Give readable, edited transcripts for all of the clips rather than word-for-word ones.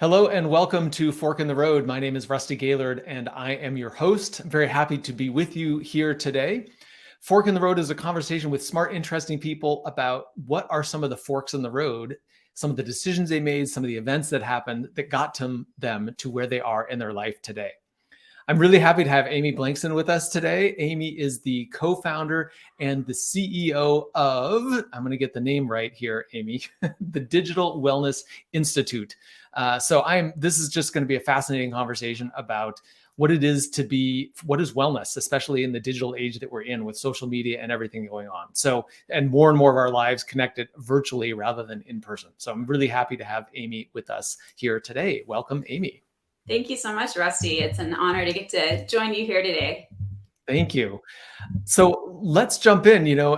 Hello and welcome to Fork in the Road. My name is Rusty Gaylord and I am your host. I'm very happy to be with you here today. Fork in the Road is a conversation with smart, interesting people about what are some of the forks in the road, some of the decisions they made, some of the events that happened that got them to where they are in their life today. I'm really happy to have Amy Blankson with us today. Amy is the co-founder and the CEO of, I'm going to get the name right here, Amy, the Digital Wellness Institute. This is just going to be a fascinating conversation about what it is to be, what is wellness, especially in the digital age that we're in with social media and everything going on. And more of our lives connected virtually rather than in person. So I'm really happy to have Amy with us here today. Welcome, Amy. Thank you so much, Rusty. It's an honor to get to join you here today. Thank you. So let's jump in. Digital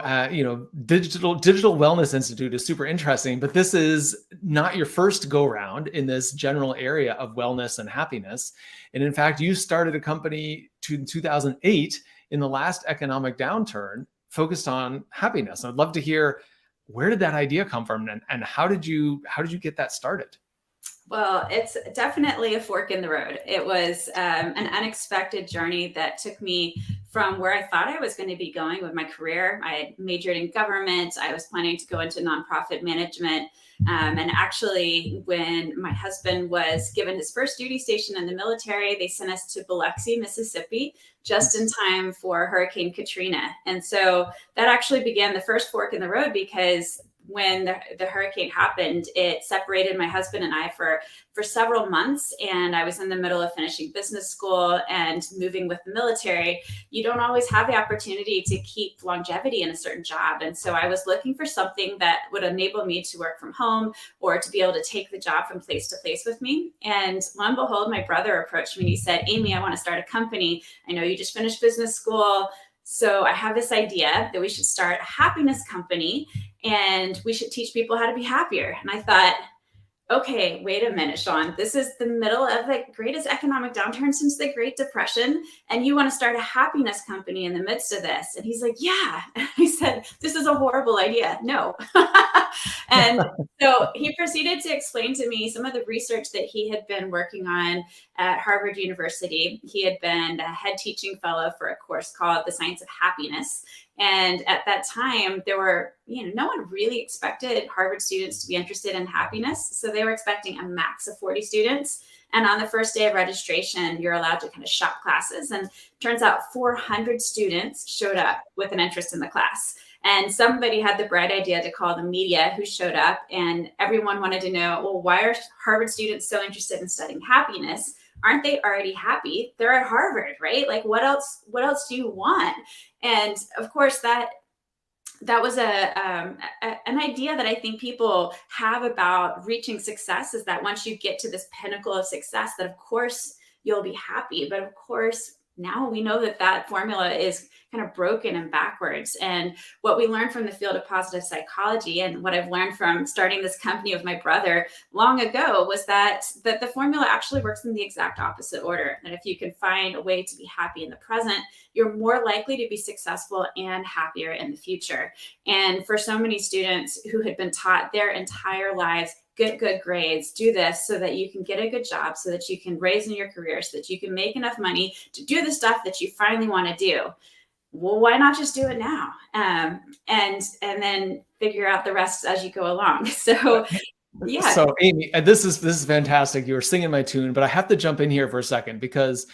Wellness Institute is super interesting, but this is not your first go round in this general area of wellness and happiness. And in fact, you started a company in 2008 in the last economic downturn focused on happiness. I'd love to hear, where did that idea come from, and how did you get that started? Well, it's definitely a fork in the road. It was an unexpected journey that took me from where I thought I was going to be going with my career. I had majored in government. I was planning to go into nonprofit management. And actually, when my husband was given his first duty station in the military, they sent us to Biloxi, Mississippi, just in time for Hurricane Katrina. And so that actually began the first fork in the road, because when the hurricane happened, it separated my husband and I for several months. And I was in the middle of finishing business school and moving with the military. You don't always have the opportunity to keep longevity in a certain job. And so I was looking for something that would enable me to work from home or to be able to take the job from place to place with me. And lo and behold, my brother approached me and he said, "Amy, I want to start a company. I know you just finished business school. So I have this idea that we should start a happiness company and we should teach people how to be happier." And I thought, okay, wait a minute, Sean, this is the middle of the greatest economic downturn since the Great Depression, and you want to start a happiness company in the midst of this? And he's like, yeah. And I said, this is a horrible idea. No. And so he proceeded to explain to me some of the research that he had been working on at Harvard University. He had been a head teaching fellow for a course called The Science of Happiness. And at that time, there were, no one really expected Harvard students to be interested in happiness. So they were expecting a max of 40 students. And on the first day of registration, you're allowed to kind of shop classes. And turns out 400 students showed up with an interest in the class. And somebody had the bright idea to call the media who showed up, and everyone wanted to know, well, why are Harvard students so interested in studying happiness? Aren't they already happy? They're at Harvard, right? Like, what else do you want? And of course, that was an idea that I think people have about reaching success, is that once you get to this pinnacle of success, that of course you'll be happy. But of course, now we know that formula is kind of broken and backwards. And what we learned from the field of positive psychology, and what I've learned from starting this company with my brother long ago, was that the formula actually works in the exact opposite order. That if you can find a way to be happy in the present, you're more likely to be successful and happier in the future. And for so many students who had been taught their entire lives, get good grades, do this so that you can get a good job, so that you can raise in your career, so that you can make enough money to do the stuff that you finally want to do. Well, why not just do it now? And then figure out the rest as you go along. So, yeah. So Amy, this is fantastic. You were singing my tune, but I have to jump in here for a second, because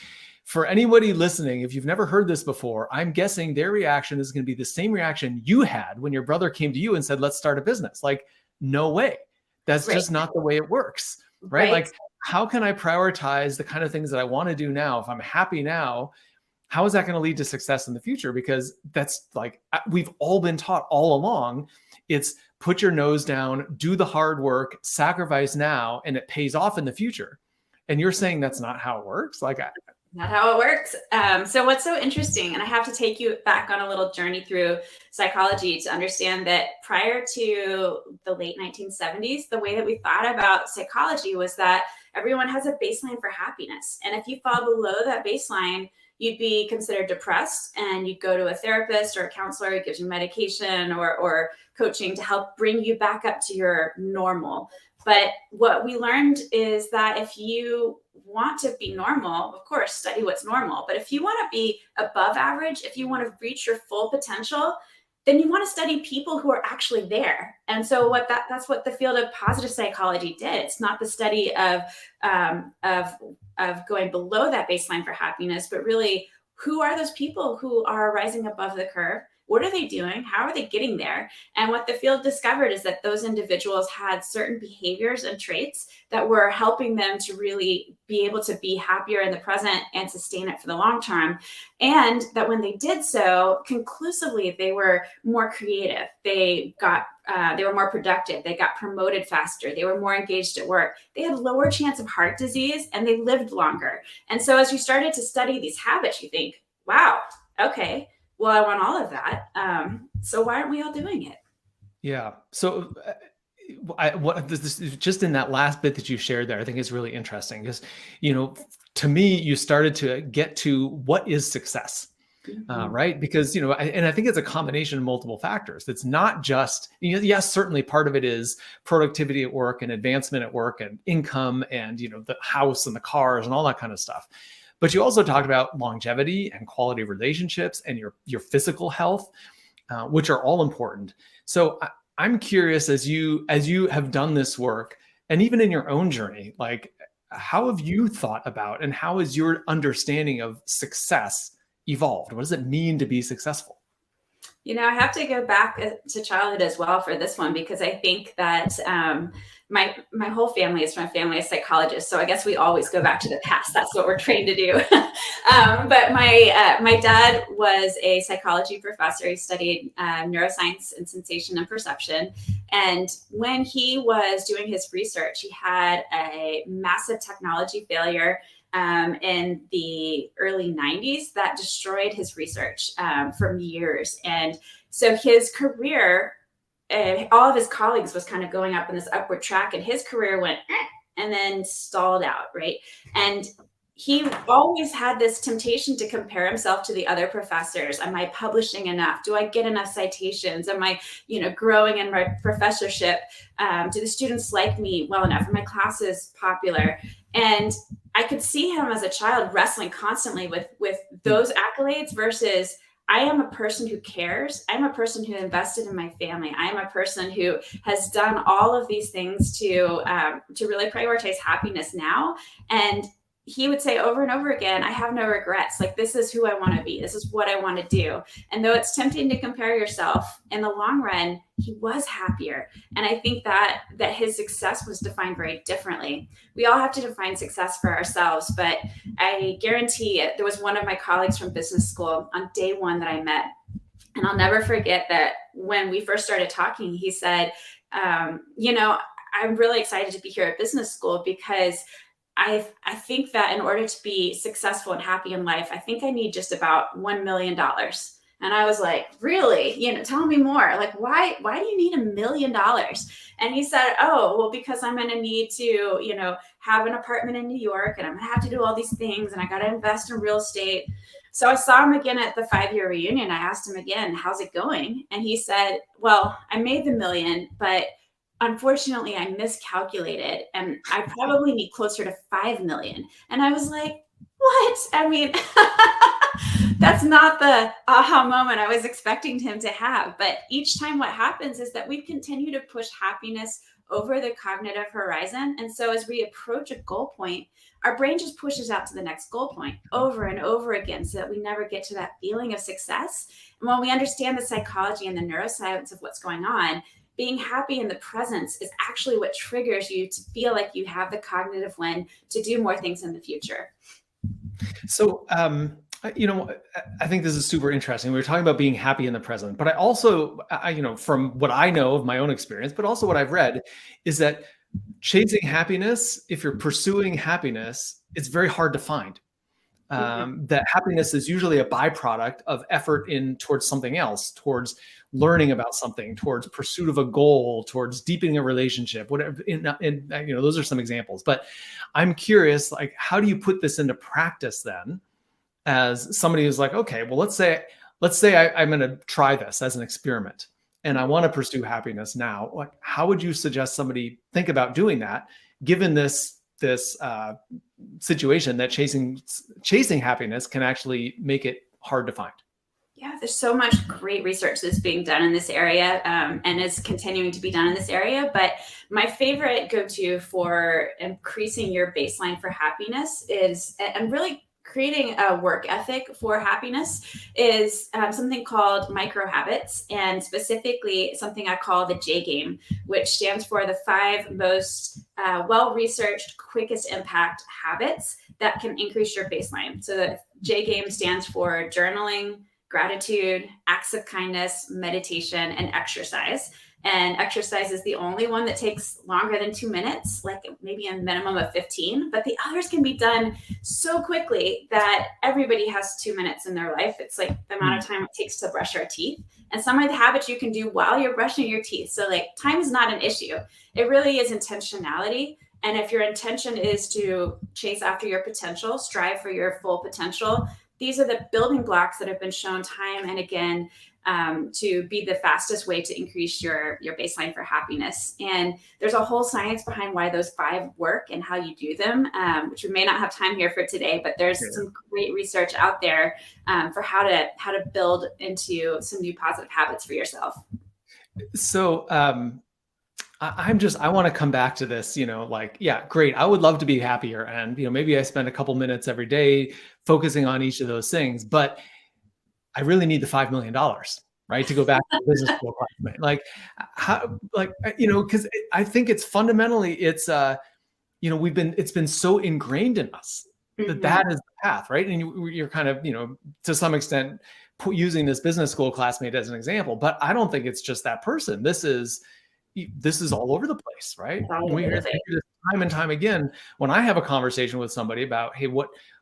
for anybody listening, if you've never heard this before, I'm guessing their reaction is going to be the same reaction you had when your brother came to you and said, let's start a business. Like, no way. That's right. Just not the way it works, right? Like, how can I prioritize the kind of things that I want to do now? If I'm happy now, how is that going to lead to success in the future? Because that's like, we've all been taught all along. It's put your nose down, do the hard work, sacrifice now, and it pays off in the future. And you're saying that's not how it works? Like, not how it works. So what's so interesting, and I have to take you back on a little journey through psychology to understand that prior to the late 1970s, the way that we thought about psychology was that everyone has a baseline for happiness. And if you fall below that baseline, you'd be considered depressed, and you'd go to a therapist or a counselor who gives you medication or coaching to help bring you back up to your normal. But what we learned is that if you want to be normal, of course, study what's normal. But if you want to be above average, if you want to reach your full potential, then you want to study people who are actually there. And so that's what the field of positive psychology did. It's not the study of going below that baseline for happiness, but really, who are those people who are rising above the curve? What are they doing? How are they getting there? And what the field discovered is that those individuals had certain behaviors and traits that were helping them to really be able to be happier in the present and sustain it for the long term. And that when they did so, conclusively, they were more creative. They were more productive. They got promoted faster. They were more engaged at work. They had lower chance of heart disease, and they lived longer. And so as you started to study these habits, you think, wow, okay, well, I want all of that. So why aren't we all doing it? Yeah. So just in that last bit that you shared there, I think is really interesting because, to me, you started to get to what is success. Right? Because, I think it's a combination of multiple factors. It's not just, yes, certainly part of it is productivity at work and advancement at work and income and, the house and the cars and all that kind of stuff. But you also talked about longevity and quality of relationships and your physical health, which are all important. So I'm curious, as you have done this work, and even in your own journey, like, how have you thought about and how has your understanding of success evolved? What does it mean to be successful? I have to go back to childhood as well for this one, because I think that my whole family is from a family of psychologists. So I guess we always go back to the past. That's what we're trained to do. But my dad was a psychology professor. He studied neuroscience and sensation and perception. And when he was doing his research, he had a massive technology failure in the early 90s that destroyed his research for years. And so his career, all of his colleagues was kind of going up in this upward track, and his career went and then stalled out, right? And he always had this temptation to compare himself to the other professors. Am I publishing enough? Do I get enough citations? Am I, growing in my professorship? Do the students like me well enough? Are my classes popular? And I could see him as a child wrestling constantly with those accolades versus, I am a person who cares. I'm a person who invested in my family. I'm a person who has done all of these things to really prioritize happiness now. And he would say over and over again, I have no regrets. Like, this is who I want to be. This is what I want to do. And though it's tempting to compare yourself, in the long run, he was happier. And I think that his success was defined very differently. We all have to define success for ourselves, but I guarantee it. There was one of my colleagues from business school on day one that I met. And I'll never forget that when we first started talking, he said, I'm really excited to be here at business school because I think that in order to be successful and happy in life, I think I need just about $1 million. And I was like, really? Tell me more. Like, why do you need $1 million? And he said, oh, well, because I'm going to need to, have an apartment in New York, and I'm going to have to do all these things, and I got to invest in real estate. So I saw him again at the 5-year reunion. I asked him again, how's it going? And he said, well, I made the $1 million, but unfortunately, I miscalculated, and I probably need closer to 5 million. And I was like, what? I mean, that's not the aha moment I was expecting him to have. But each time what happens is that we continue to push happiness over the cognitive horizon. And so as we approach a goal point, our brain just pushes out to the next goal point over and over again so that we never get to that feeling of success. And when we understand the psychology and the neuroscience of what's going on, being happy in the presence is actually what triggers you to feel like you have the cognitive win to do more things in the future. So, I think this is super interesting. We were talking about being happy in the present, but I also, from what I know of my own experience, but also what I've read, is that chasing happiness, if you're pursuing happiness, it's very hard to find. That happiness is usually a byproduct of effort towards something else, towards learning about something, towards pursuit of a goal, towards deepening a relationship, whatever. Those are some examples. But I'm curious, like, how do you put this into practice then, as somebody who's like, okay, well, let's say I'm going to try this as an experiment. and I want to pursue happiness now. Like, how would you suggest somebody think about doing that, given this situation that chasing happiness can actually make it hard to find? Yeah, there's so much great research that's being done in this area, and is continuing to be done in this area. But my favorite go-to for increasing your baseline for happiness is, and really creating a work ethic for happiness, is something called micro habits, and specifically something I call the JGAME, which stands for the 5 most well-researched, quickest impact habits that can increase your baseline. So the JGAME stands for journaling, gratitude, acts of kindness, meditation, and exercise. And exercise is the only one that takes longer than 2 minutes, like maybe a minimum of 15, but the others can be done so quickly that everybody has 2 minutes in their life. It's like the amount of time it takes to brush our teeth. And some of the habits you can do while you're brushing your teeth. So like time is not an issue. It really is intentionality. And if your intention is to chase after your potential, strive for your full potential, these are the building blocks that have been shown time and again to be the fastest way to increase your baseline for happiness. And there's a whole science behind why those 5 work and how you do them, which we may not have time here for today, but there's some great research out there for how to build into some new positive habits for yourself. So I want to come back to this, like, yeah, great. I would love to be happier. And, maybe I spend a couple minutes every day focusing on each of those things, but I really need the $5 million, right? To go back to the business school class. Like, how, like, because I think it's fundamentally, it's been so ingrained in us that is the path, right? And you're kind of, to some extent using this business school classmate as an example, but I don't think it's just that person. This is all over the place, right? We hear this time and time again when I have a conversation with somebody about, hey,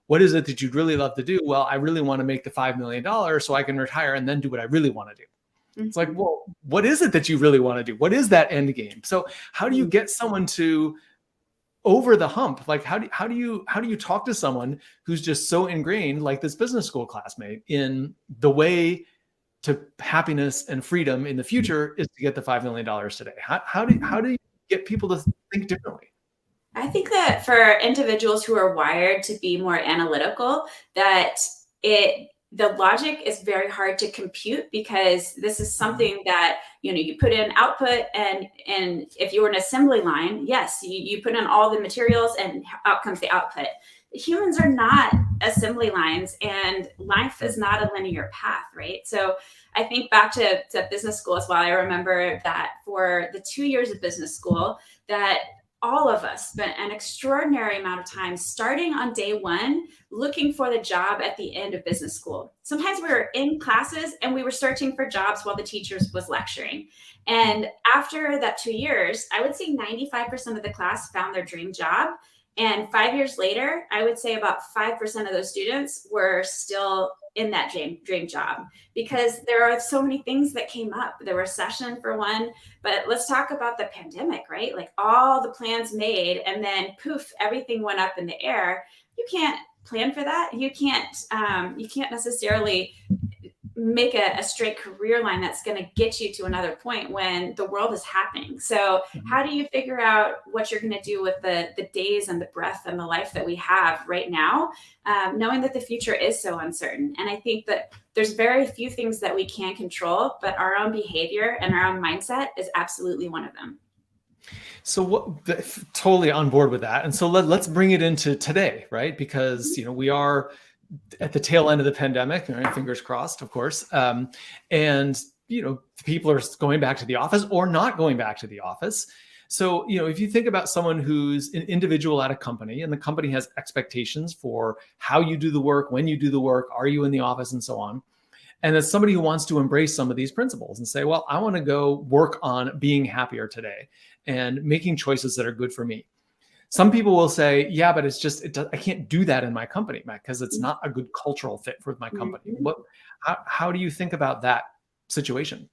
what is it that you'd really love to do? Well, I really want to make the $5 million so I can retire and then do what I really want to do. It's like, well, what is it that you really want to do? What is that end game? So how do you get someone to over the hump? Like, how do you talk to someone who's just so ingrained, like this business school classmate, in the way to happiness and freedom in the future is to get the $5 million today? How do you get people to think differently? I think that for individuals who are wired to be more analytical, that the logic is very hard to compute, because this is something that, you put in output, and if you were an assembly line, yes, you put in all the materials and out comes the output. Humans are not assembly lines, and life is not a linear path, right? So I think back to business school as well. I remember that for the 2 years of business school, that all of us spent an extraordinary amount of time starting on day 1, looking for the job at the end of business school. Sometimes we were in classes and we were searching for jobs while the teacher was lecturing. And after that 2 years, I would say 95% of the class found their dream job. And 5 years later, I would say about 5% of those students were still in that dream job, because there are so many things that came up. The recession for one, but let's talk about the pandemic, right? Like all the plans made and then poof, everything went up in the air. You can't plan for that. You can't necessarily make a straight career line that's going to get you to another point when the world is happening. So how do you figure out what you're going to do with the days and the breath and the life that we have right now, knowing that the future is so uncertain? And I think that there's very few things that we can control, but our own behavior and our own mindset is absolutely one of them. So totally on board with that. And so let's bring it into today, right? Because, we are at the tail end of the pandemic, right? Fingers crossed, of course. And, people are going back to the office or not going back to the office. So, if you think about someone who's an individual at a company and the company has expectations for how you do the work, when you do the work, are you in the office, and so on. And as somebody who wants to embrace some of these principles and say, well, I want to go work on being happier today and making choices that are good for me. Some people will say, yeah, but I can't do that in my company, Matt, because it's not a good cultural fit for my company. How do you think about that situation?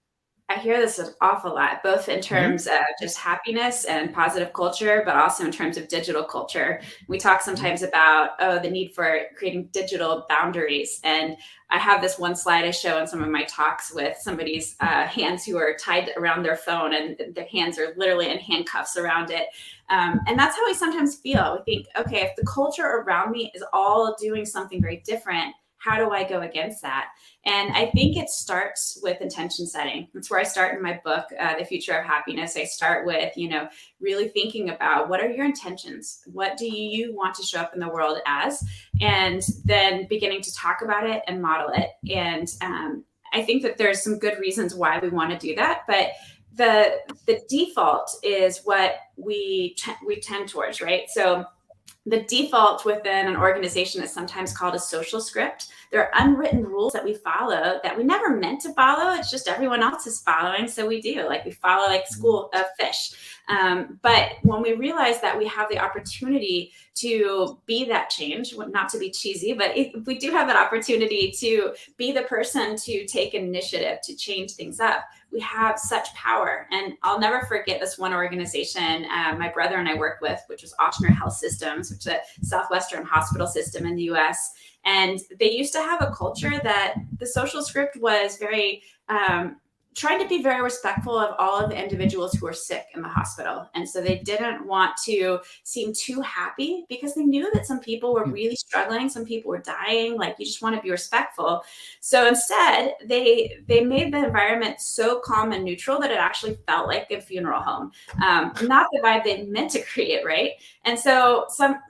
I hear this an awful lot, both in terms of just happiness and positive culture, but also in terms of digital culture. We talk sometimes about, the need for creating digital boundaries. And I have this one slide I show in some of my talks with somebody's hands who are tied around their phone, and their hands are literally in handcuffs around it. And that's how we sometimes feel. We think, okay, if the culture around me is all doing something very different, how do I go against that? And I think it starts with intention setting. That's where I start in my book, The Future of Happiness. I start with, really thinking about, what are your intentions? What do you want to show up in the world as? And then beginning to talk about it and model it. And I think that there's some good reasons why we want to do that. But the default is what we tend towards, right? So the default within an organization is sometimes called a social script. There are unwritten rules that we follow that we never meant to follow. It's just everyone else is following, so we do. Like we follow like school of fish. But when we realize that we have the opportunity to be that change, not to be cheesy, but if we do have that opportunity to be the person to take initiative, to change things up, we have such power. And I'll never forget this one organization my brother and I worked with, which was Ochsner Health Systems, which is a Southwestern hospital system in the US. And they used to have a culture that the social script was very trying to be very respectful of all of the individuals who were sick in the hospital. And so they didn't want to seem too happy, because they knew that some people were really struggling. Some people were dying. Like, you just want to be respectful. So instead, they made the environment so calm and neutral that it actually felt like a funeral home. Not the vibe they meant to create, right? And so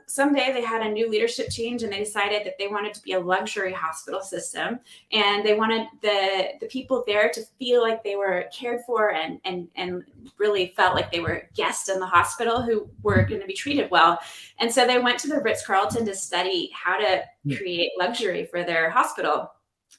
someday they had a new leadership change, and they decided that they wanted to be a luxury hospital system. And they wanted the people there to feel like they were cared for and really felt like they were guests in the hospital who were going to be treated well. And so they went to the Ritz-Carlton to study how to create luxury for their hospital.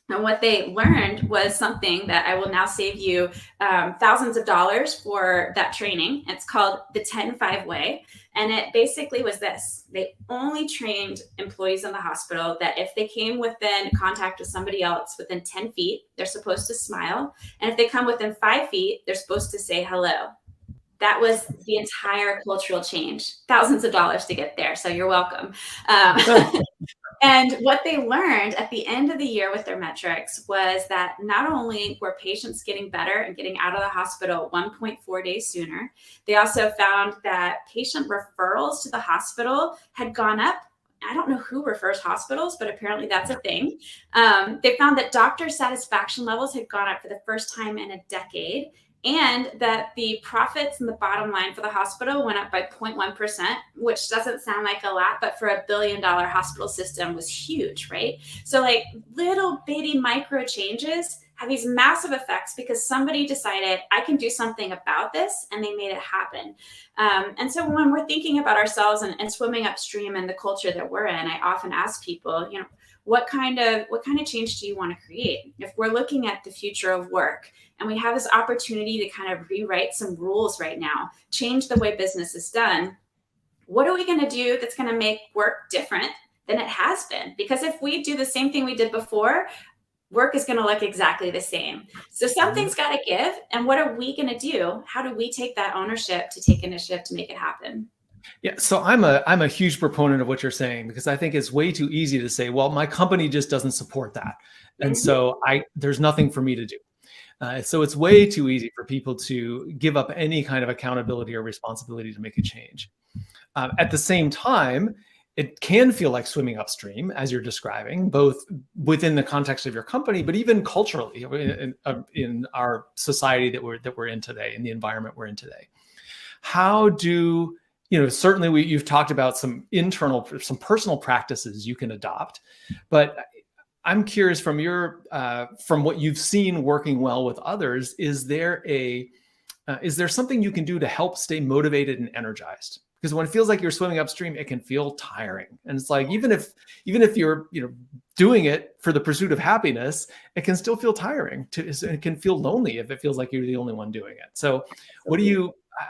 And what they learned was something that I will now save you thousands of dollars for that training. It's called the 10-5 way. And it basically was this: they only trained employees in the hospital that if they came within contact with somebody else within 10 feet, they're supposed to smile. And if they come within 5 feet, they're supposed to say hello. That was the entire cultural change. Thousands of dollars to get there. So you're welcome. And what they learned at the end of the year with their metrics was that not only were patients getting better and getting out of the hospital 1.4 days sooner, they also found that patient referrals to the hospital had gone up. I don't know who refers hospitals, but apparently that's a thing. They found that doctor satisfaction levels had gone up for the first time in a decade, and that the profits and the bottom line for the hospital went up by 0.1%, which doesn't sound like a lot, but for $1 billion hospital system was huge, right? So like little bitty micro changes have these massive effects because somebody decided, I can do something about this, and they made it happen. And so when we're thinking about ourselves and swimming upstream in the culture that we're in, I often ask people, what kind of change do you want to create? If we're looking at the future of work, and we have this opportunity to kind of rewrite some rules right now, change the way business is done, what are we going to do that's going to make work different than it has been? Because if we do the same thing we did before, work is going to look exactly the same. So something's got to give. And what are we going to do? How do we take that ownership to take initiative to make it happen? Yeah, so I'm a huge proponent of what you're saying, because I think it's way too easy to say, well, my company just doesn't support that, and so there's nothing for me to do. So it's way too easy for people to give up any kind of accountability or responsibility to make a change. At the same time, it can feel like swimming upstream, as you're describing, both within the context of your company, but even culturally in our society that we're in today, in the environment we're in today. How do certainly you've talked about some personal practices you can adopt, but I'm curious from what you've seen working well with others, is there something you can do to help stay motivated and energized? Because when it feels like you're swimming upstream, it can feel tiring. And it's like, even if you're doing it for the pursuit of happiness, it can still feel tiring. It can feel lonely if it feels like you're the only one doing it. So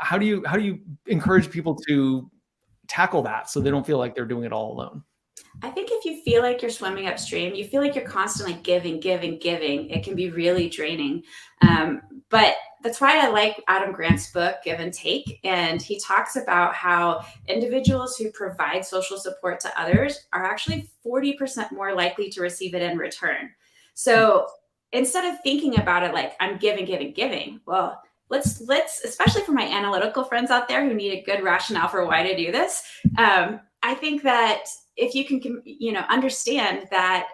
how do you encourage people to tackle that so they don't feel like they're doing it all alone? I think if you feel like you're swimming upstream, you feel like you're constantly giving, it can be really draining. But that's why I like Adam Grant's book, Give and Take. And he talks about how individuals who provide social support to others are actually 40% more likely to receive it in return. So instead of thinking about it like I'm giving, well, let's, especially for my analytical friends out there who need a good rationale for why to do this. I think that if you can, understand that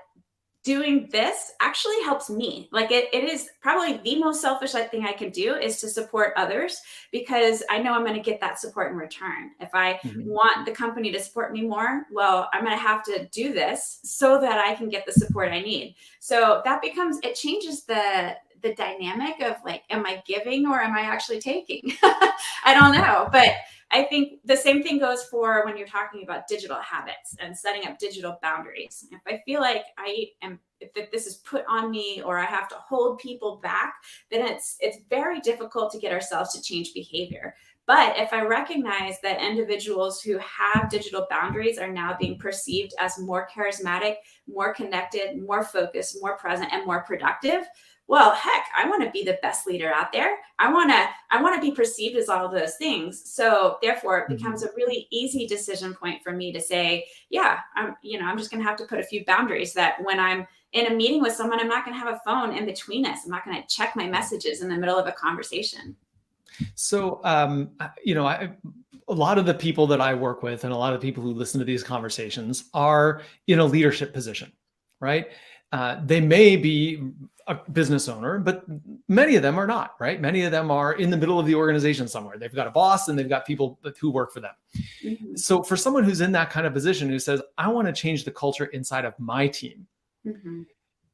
doing this actually helps me. Like it is probably the most selfish thing I can do is to support others, because I know I'm going to get that support in return. If I want the company to support me more, well, I'm going to have to do this so that I can get the support I need. So that it changes the dynamic of like, am I giving or am I actually taking? I don't know. But I think the same thing goes for when you're talking about digital habits and setting up digital boundaries. If I feel like if this is put on me or I have to hold people back, then it's very difficult to get ourselves to change behavior. But if I recognize that individuals who have digital boundaries are now being perceived as more charismatic, more connected, more focused, more present, and more productive, well, heck, I want to be the best leader out there. I want to be perceived as all of those things. So therefore, it becomes a really easy decision point for me to say, yeah, I'm just going to have to put a few boundaries that when I'm in a meeting with someone, I'm not going to have a phone in between us. I'm not going to check my messages in the middle of a conversation. So, a lot of the people that I work with and a lot of people who listen to these conversations are in a leadership position, right? They may be a business owner, but many of them are not, right? Many of them are in the middle of the organization somewhere. They've got a boss and they've got people who work for them. So for someone who's in that kind of position who says, I want to change the culture inside of my team,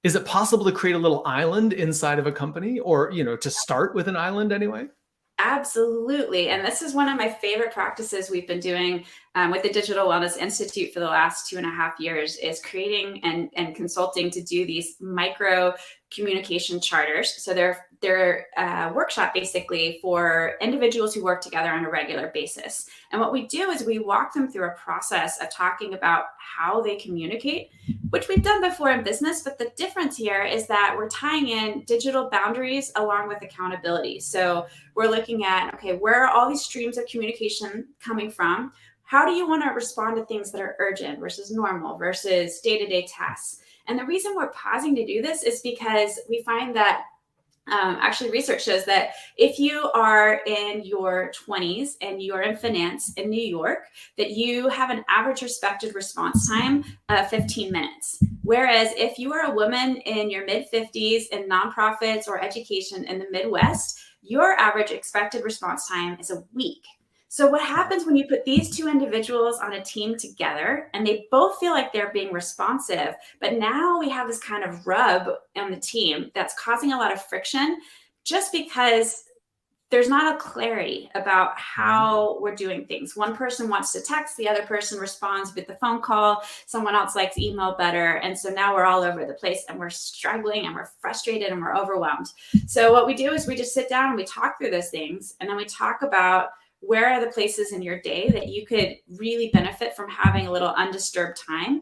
is it possible to create a little island inside of a company or, to start with an island anyway? Absolutely. And this is one of my favorite practices we've been doing with the Digital Wellness Institute for the last 2.5 years is creating and consulting to do these micro communication charters. So they're a workshop basically for individuals who work together on a regular basis. And what we do is we walk them through a process of talking about how they communicate, which we've done before in business. But the difference here is that we're tying in digital boundaries along with accountability. So we're looking at, okay, where are all these streams of communication coming from? How do you want to respond to things that are urgent versus normal versus day-to-day tasks? And the reason we're pausing to do this is because we find that actually research shows that if you are in your 20s and you are in finance in New York, that you have an average expected response time of 15 minutes. Whereas if you are a woman in your mid-50s in nonprofits or education in the Midwest, your average expected response time is a week. So what happens when you put these two individuals on a team together and they both feel like they're being responsive, but now we have this kind of rub on the team that's causing a lot of friction just because there's not a clarity about how we're doing things. One person wants to text, the other person responds with the phone call, someone else likes email better. And so now we're all over the place and we're struggling and we're frustrated and we're overwhelmed. So what we do is we just sit down and we talk through those things. And then we talk about where are the places in your day that you could really benefit from having a little undisturbed time,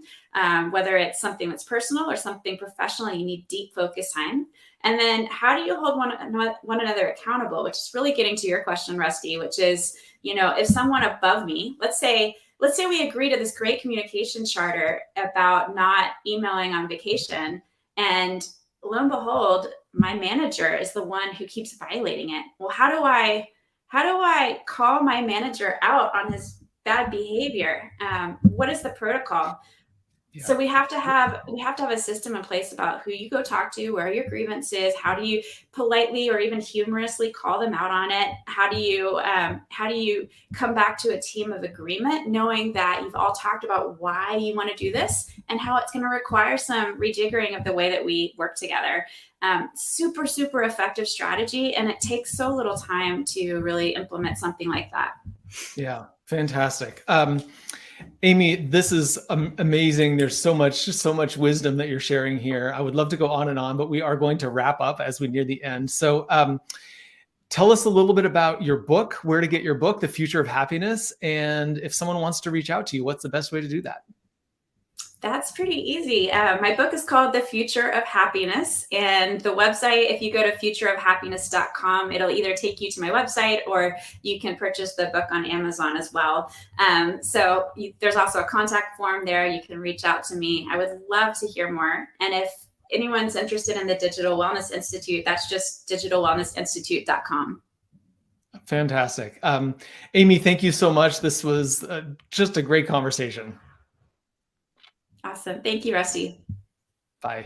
whether it's something that's personal or something professional, you need deep focus time. And then how do you hold one another accountable, which is really getting to your question, Rusty, which is, if someone above me, let's say we agree to this great communication charter about not emailing on vacation, and lo and behold, my manager is the one who keeps violating it. Well, how do I call my manager out on his bad behavior? What is the protocol? Yeah. So we have to have a system in place about who you go talk to, where your grievance is, how do you politely or even humorously call them out on it? How do you come back to a team of agreement, knowing that you've all talked about why you want to do this and how it's going to require some rejiggering of the way that we work together. Super, super effective strategy. And it takes so little time to really implement something like that. Yeah, fantastic. Amy, this is amazing. There's so much wisdom that you're sharing here. I would love to go on and on, but we are going to wrap up as we near the end. So tell us a little bit about your book, where to get your book, The Future of Happiness. And if someone wants to reach out to you, what's the best way to do that? That's pretty easy. My book is called The Future of Happiness. And the website, if you go to futureofhappiness.com, it'll either take you to my website or you can purchase the book on Amazon as well. There's also a contact form there. You can reach out to me. I would love to hear more. And if anyone's interested in the Digital Wellness Institute, that's just digitalwellnessinstitute.com. Fantastic. Amy, thank you so much. This was just a great conversation. Awesome. Thank you, Rusty.